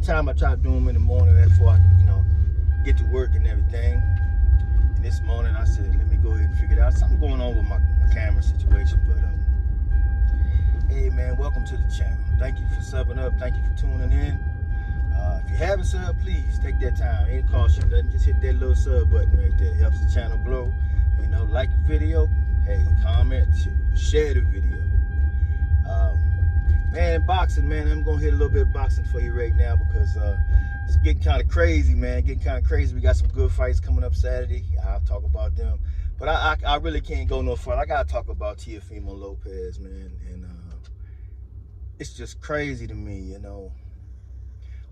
time I try to do them in the morning. That's before I, get to work and everything. And this morning I said, let me go ahead and figure it out. Something going on with my camera situation, but hey man, welcome to the channel. Thank you for subbing up. Thank you for tuning in. If you haven't subbed, please take that time. It ain't cost you nothing. Just hit that little sub button right there. It helps the channel grow. Like the video. Hey, comment, share the video. Man, boxing, man. I'm gonna hit a little bit of boxing for you right now because it's getting kind of crazy, man. Getting kind of crazy. We got some good fights coming up Saturday. I'll talk about them. But I really can't go no further. I gotta talk about Teofimo Lopez, man. And it's just crazy to me,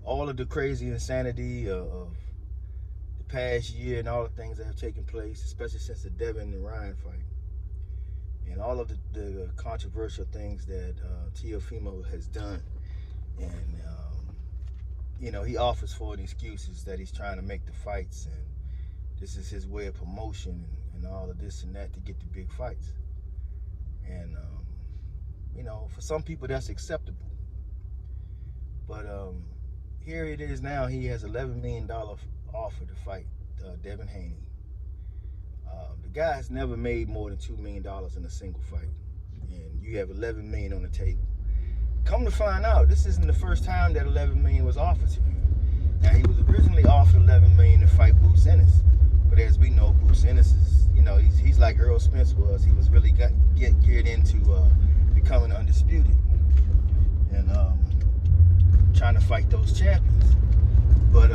all of the crazy insanity of the past year and all the things that have taken place, especially since the Devin and Ryan fight, and all of the controversial things that Teofimo has done. And he offers for the excuses that he's trying to make the fights, and this is his way of promotion and all of this and that to get the big fights. And for some people that's acceptable, but here it is now. He has $11 million offer to fight Devin Haney. The guy has never made more than $2 million in a single fight, and you have $11 million on the table. Come to find out, this isn't the first time that $11 million was offered to him. Now, he was originally offered $11 million to fight Boots Ennis, but as we know, Boots Ennis is, he's like Earl Spence was. He was really geared into becoming undisputed and trying to fight those champions. But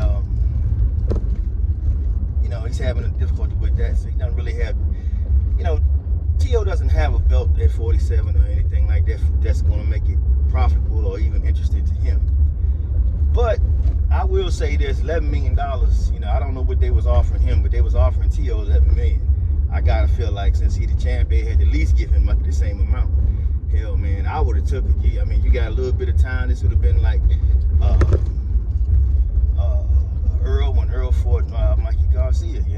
he's having a difficulty with that, so he doesn't really have, Teo doesn't have a belt at 47 or anything like that that's going to make it profitable or even interesting to him. But I will say this, $11 million, I don't know what they was offering him, but they was offering Teo $11 million. I gotta feel like since he the champ, they had to at least give him the same amount. Hell, man, I would have took it. You got a little bit of time. This would have been like when Earl fought Mikey Garcia, he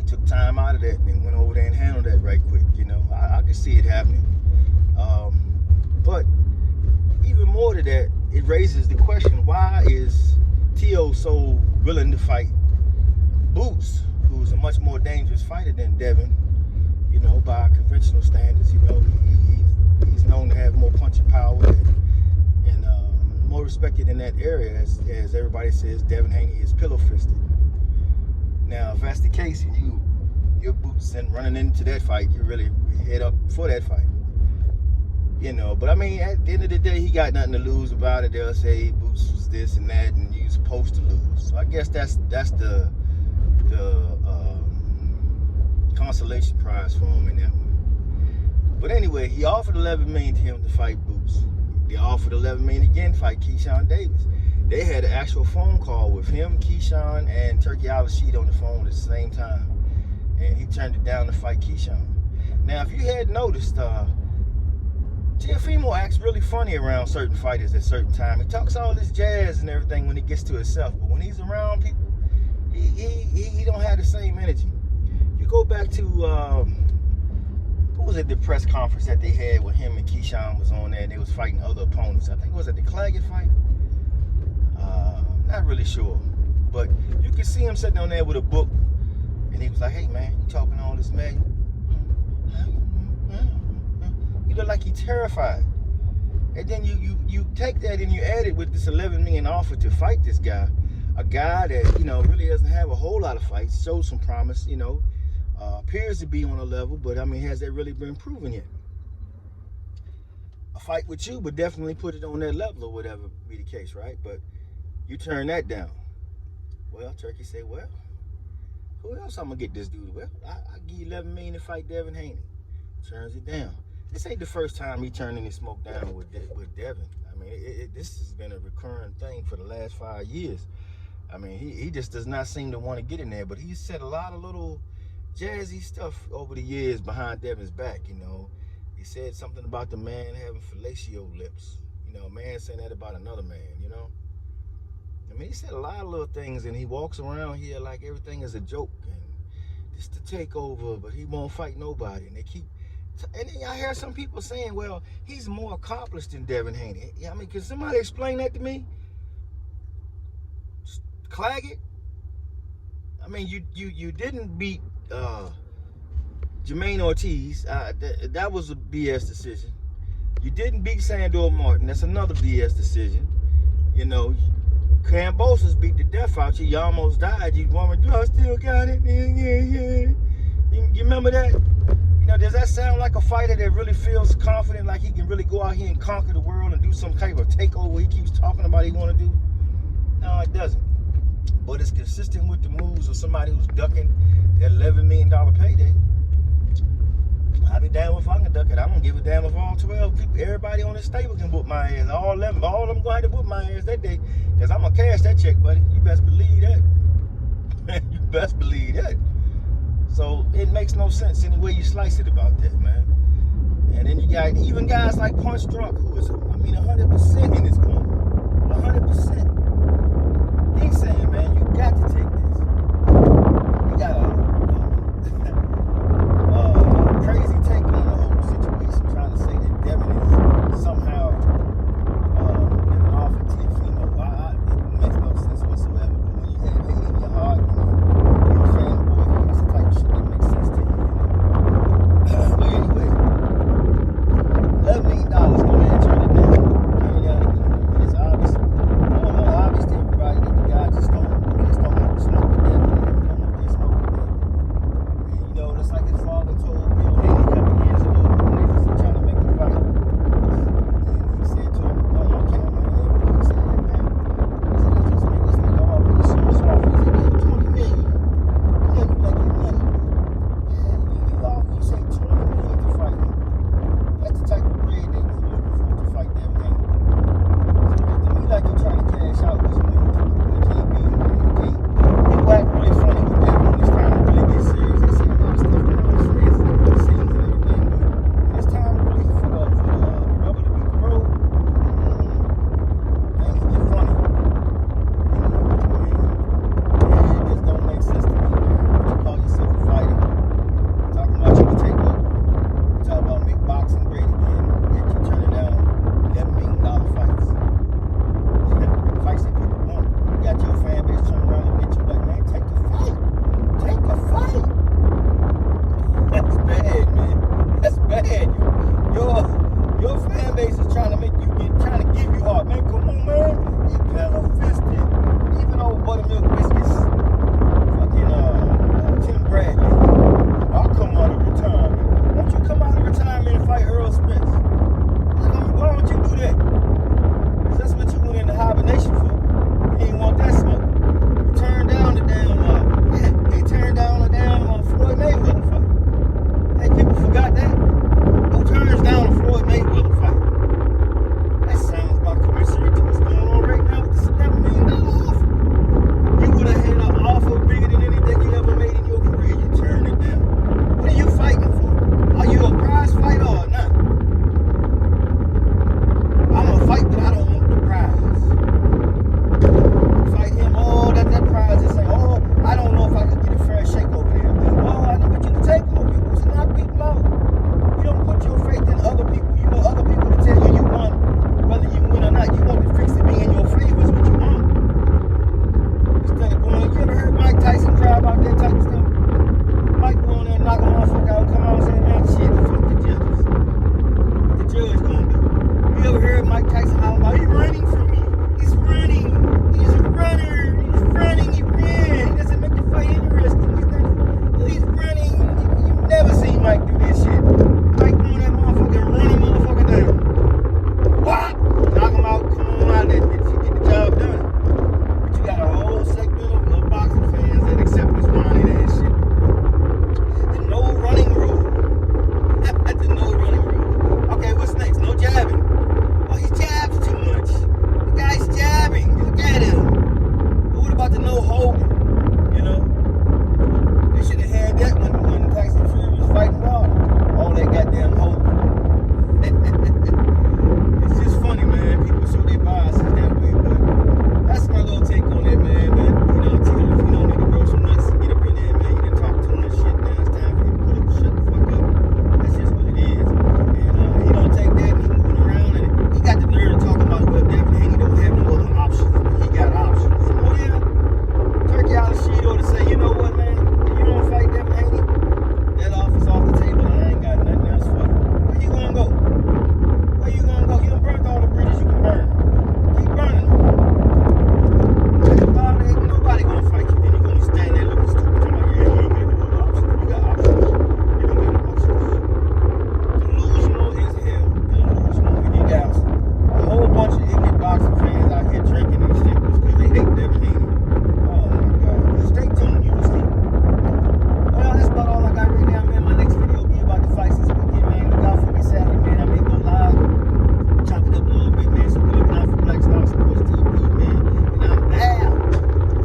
took time out of that and went over there and handled that right quick, I could see it happening. But even more to that, it raises the question, why is Teo so willing to fight Boots, who's a much more dangerous fighter than Devin, by conventional standards? He's known to have more punching power and more respected in that area, as everybody says. Devin Haney is pillow-fisted. Now, if that's the case, and your Boots and running into that fight, you really head up for that fight. But at the end of the day, he got nothing to lose about it. They'll say Boots was this and that, and you're supposed to lose. So I guess that's the consolation prize for him in that one. But anyway, he offered $11 million to him to fight Boots. They offered $11 million again to fight Keyshawn Davis. They had an actual phone call with him, Keyshawn, and Turkey Al-Rashid on the phone at the same time, and he turned it down to fight Keyshawn. Now, if you had noticed, Teofimo acts really funny around certain fighters at certain time. He talks all this jazz and everything when he gets to himself, but when he's around people, he don't have the same energy. You go back to what was it, the press conference that they had when him and Keyshawn was on there, and they was fighting other opponents. I think it was at the Claggett fight. Not really sure, but you could see him sitting on there with a book, and he was like, "Hey man, you talking all this, man?" You look like he's terrified. And then you take that and you add it with this $11 million offer to fight this guy, a guy that really doesn't have a whole lot of fights, shows some promise, appears to be on a level, but has that really been proven yet? A fight with you would definitely put it on that level or whatever be the case, right? But you turn that down. Well, Turkey said, well, who else I'm gonna get this dude? Well, I give you $11 million to fight Devin Haney. Turns it down. This ain't the first time he turning his smoke down with Devin. This has been a recurring thing for the last 5 years. He just does not seem to want to get in there, but he's said a lot of little jazzy stuff over the years behind Devin's back, He said something about the man having fellatio lips. A man saying that about another man, he said a lot of little things, and he walks around here like everything is a joke, and it's the takeover, but he won't fight nobody. And they keep, and then I hear some people saying, well, he's more accomplished than Devin Haney. Can somebody explain that to me? Claggett, I mean, you didn't beat Jermaine Ortiz. That was a BS decision. You didn't beat Sandor Martin. That's another BS decision. You know, Kambosos beat the death out you. You almost died. You want to do? I still got it. Yeah. You remember that? You know, does that sound like a fighter that really feels confident, like he can really go out here and conquer the world and do some type of takeover he keeps talking about he want to do? No, it doesn't. But it's consistent with the moves of somebody who's ducking that $11 million payday. I'll be damn if I can duck it. I'm gonna give a damn if all 12 people, everybody on this stable can whoop my ass. All of them going to have to whoop my ass that day. Because I'm gonna cash that check, buddy. You best believe that. You best believe that. So it makes no sense any way you slice it about that, man. And then you got even guys like Punch Drunk, who is, 100% in this corner. 100%. He's saying, man, you got to take this. You got a crazy take on the whole situation, trying to say that Devin is somehow living off of Tiafimo. It makes no sense whatsoever. But when you have hate in your heart, you're a fanboy, it's the type of shit that makes sense to you. But anyway, $11 million, my man turned it down. And it's obvious. I don't know, obvious to everybody that the guy just don't want to smoke with Devin. He don't want to smoke with Devin. And you know, that's like his father told Bill Haley a couple years ago when they was trying to make the fight. And he said to him, on camera, he said, man, he said, let's just make this nigga all really so smart. He said, yeah, 20 million. Yeah, you like your money. Yeah, you say 20 million to fight him. That's the type of bread that we're looking for to fight Devin Haney. So to me, like you're trying to cash out this money. You can't beat him, man. You can't. People act really funny with Devin when it's time to really get serious. They say a lot of stuff going on the scenes and everything, but when it's time to really for the rubber to beat the road, things get funny. It just don't make sense to me, man. You call yourself a fighter, talking about you to take over. You talk about make boxing great again, yet you turning down $11 million fights. Fights that people want. You got your fan base turning around and get you like, man, take the fight. Take the fight. That's bad, man. That's bad. Your fan base is trying to give you heart. Man, come on, man. You pillow fisted. Even old buttermilk